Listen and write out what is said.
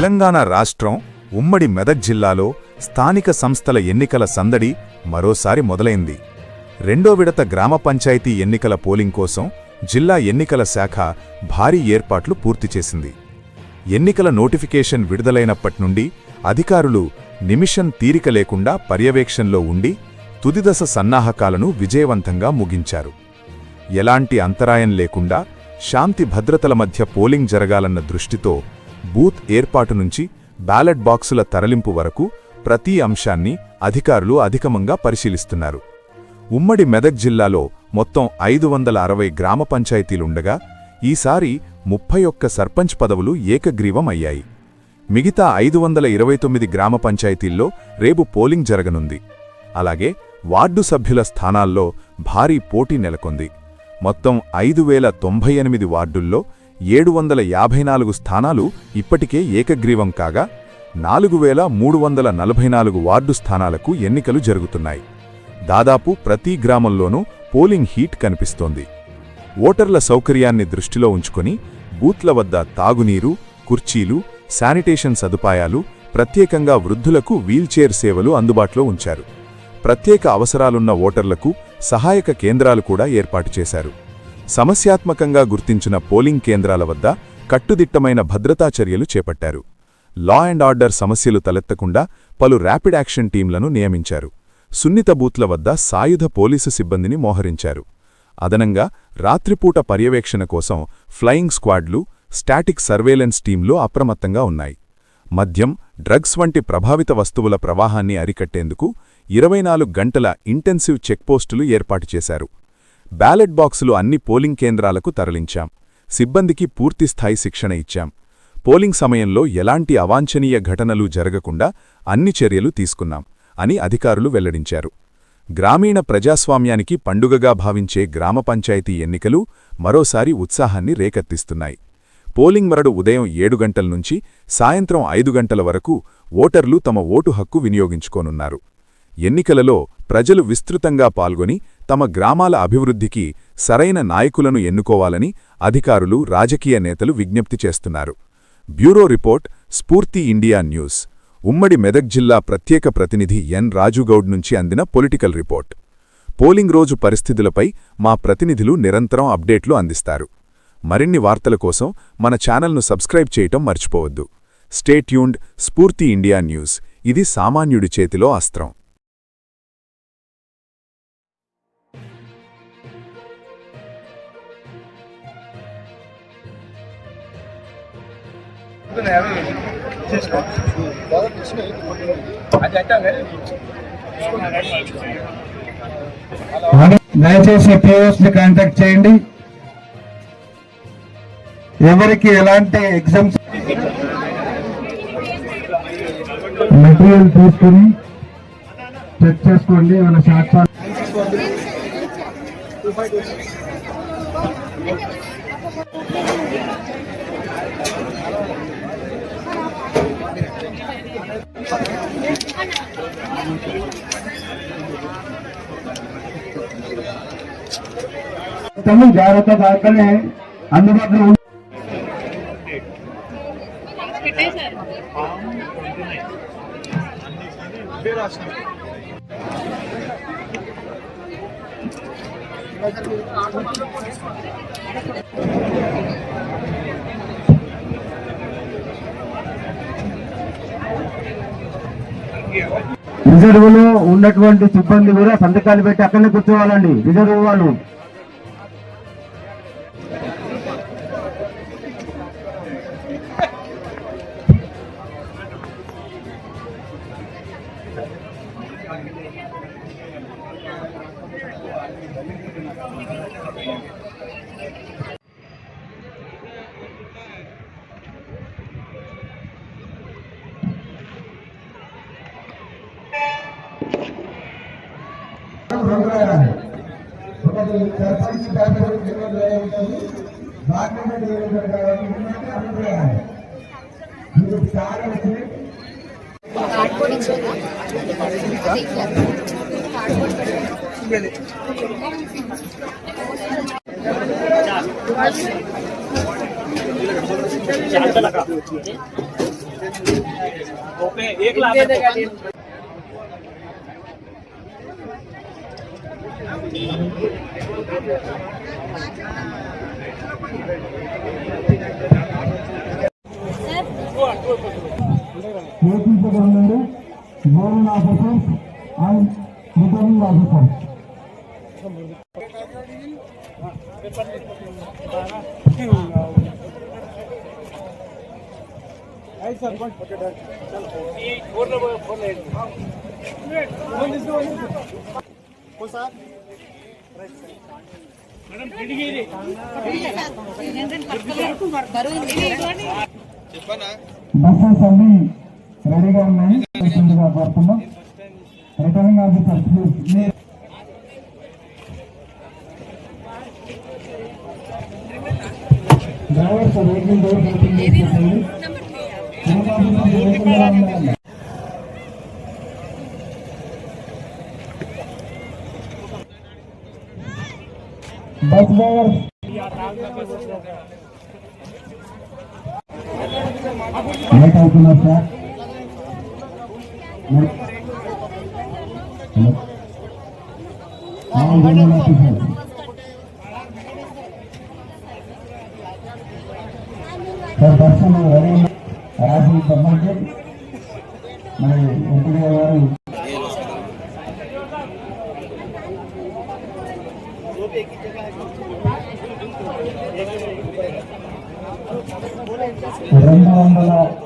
తెలంగాణ రాష్ట్రం ఉమ్మడి మెదక్ జిల్లాలో స్థానిక సంస్థల ఎన్నికల సందడి మరోసారి మొదలైంది. రెండో విడత గ్రామ పంచాయతీ ఎన్నికల పోలింగ్ కోసం జిల్లా ఎన్నికల శాఖ భారీ ఏర్పాట్లు పూర్తిచేసింది. ఎన్నికల నోటిఫికేషన్ విడుదలైనప్పట్నుండి అధికారులు నిమిషం తీరిక లేకుండా పర్యవేక్షణలో ఉండి తుదిదశ సన్నాహకాలను విజయవంతంగా ముగించారు. ఎలాంటి అంతరాయం లేకుండా శాంతి భద్రతల మధ్య పోలింగ్ జరగాలన్న దృష్టితో బూత్ ఏర్పాటు నుంచి బ్యాలెట్ బాక్సుల తరలింపు వరకు ప్రతి అంశాన్ని అధికారులు అధికమంగా పరిశీలిస్తున్నారు. ఉమ్మడి మెదక్ జిల్లాలో మొత్తం 560 గ్రామ పంచాయతీలుండగా ఈసారి 31 సర్పంచ్ పదవులు ఏకగ్రీవం అయ్యాయి. మిగతా 529 గ్రామ పంచాయతీల్లో రేపు పోలింగ్ జరగనుంది. అలాగే వార్డు సభ్యుల స్థానాల్లో భారీ పోటీ నెలకొంది. మొత్తం 5098 వార్డుల్లో 754 స్థానాలు ఇప్పటికే ఏకగ్రీవం కాగా 4344 వార్డు స్థానాలకు ఎన్నికలు జరుగుతున్నాయి. దాదాపు ప్రతి గ్రామంలోనూ పోలింగ్ హీట్ కనిపిస్తోంది. ఓటర్ల సౌకర్యాన్ని దృష్టిలో ఉంచుకొని బూత్ల వద్ద తాగునీరు, కుర్చీలు, శానిటేషన్ సదుపాయాలు, ప్రత్యేకంగా వృద్ధులకు వీల్చైర్ సేవలు అందుబాటులో ఉంచారు. ప్రత్యేక అవసరాలున్న ఓటర్లకు సహాయక కేంద్రాలు కూడా ఏర్పాటు చేశారు. సమస్యాత్మకంగా గుర్తించిన పోలింగ్ కేంద్రాల వద్ద కట్టుదిట్టమైన భద్రతా చర్యలు చేపట్టారు. లా అండ్ ఆర్డర్ సమస్యలు తలెత్తకుండా పలు ర్యాపిడ్ యాక్షన్ టీంలను నియమించారు. సున్నిత బూత్ల వద్ద సాయుధ పోలీసు సిబ్బందిని మోహరించారు. అదనంగా రాత్రిపూట పర్యవేక్షణ కోసం ఫ్లయింగ్ స్క్వాడ్లు, స్టాటిక్ సర్వేలెన్స్ టీంలు అప్రమత్తంగా ఉన్నాయి. మద్యం, డ్రగ్స్ వంటి ప్రభావిత వస్తువుల ప్రవాహాన్ని అరికట్టేందుకు 24 గంటల ఇంటెన్సివ్ చెక్పోస్టులు ఏర్పాటు చేశారు. బ్యాలెట్ బాక్సులు అన్ని పోలింగ్ కేంద్రాలకు తరలించాం. సిబ్బందికి పూర్తిస్థాయి శిక్షణ ఇచ్చాం. పోలింగ్ సమయంలో ఎలాంటి అవాంఛనీయ ఘటనలు జరగకుండా అన్ని చర్యలు తీసుకున్నాం అని అధికారులు వెల్లడించారు. గ్రామీణ ప్రజాస్వామ్యానికి పండుగగా భావించే గ్రామ పంచాయతీ ఎన్నికలు మరోసారి ఉత్సాహాన్ని రేకెత్తిస్తున్నాయి. పోలింగ్ మరడు ఉదయం 7 గంటల నుంచి సాయంత్రం 5 గంటల వరకు ఓటర్లు తమ ఓటు హక్కు వినియోగించుకోనున్నారు. ఎన్నికలలో ప్రజలు విస్తృతంగా పాల్గొని తమ గ్రామాల అభివృద్ధికి సరైన నాయకులను ఎన్నుకోవాలని అధికారులు, రాజకీయ నేతలు విజ్ఞప్తి చేస్తున్నారు. బ్యూరో రిపోర్ట్, స్ఫూర్తి ఇండియా న్యూస్. ఉమ్మడి మెదక్ జిల్లా ప్రత్యేక ప్రతినిధి ఎన్ రాజుగౌడ్ నుంచి అందిన పొలిటికల్ రిపోర్ట్. పోలింగ్ రోజు పరిస్థితులపై మా ప్రతినిధులు నిరంతరం అప్డేట్లు అందిస్తారు. మరిన్ని వార్తల కోసం మన ఛానల్ను సబ్స్క్రైబ్ చేయటం మర్చిపోవద్దు. Stay tuned. స్ఫూర్తి ఇండియా న్యూస్. ఇది సామాన్యుడి చేతిలో అస్త్రం. దయచేసి పిఓస్ని కాంటాక్ట్ చేయండి. ఎవరికి ఎలాంటి ఎగ్జామ్స్ మెటీరియల్ తీసుకుని చెక్ చేసుకోండి. ఏమైనా షార్ట్ జాగ్రత్త దాకానే అందుబాటులో రిజర్వులో ఉన్నటువంటి సిబ్బంది కూడా సంతకాలు పెట్టి అక్కడనే కూర్చోవాలండి. రిజర్వ్ వాళ్ళు चालता लगा APC government zonal officers and returning officers. Buses అన్ని రెడీగా ఉన్నాయి. కోరుతున్నాం returning officer please. Drivers vehicle doors open చేసేయండి. బస్ డ్రైవర్స్ లేట్ అవుతున్నారు సార్. సార్ దర్శనం రెడీ రాసి పంపండి. మరి ఎంపీ గారు $200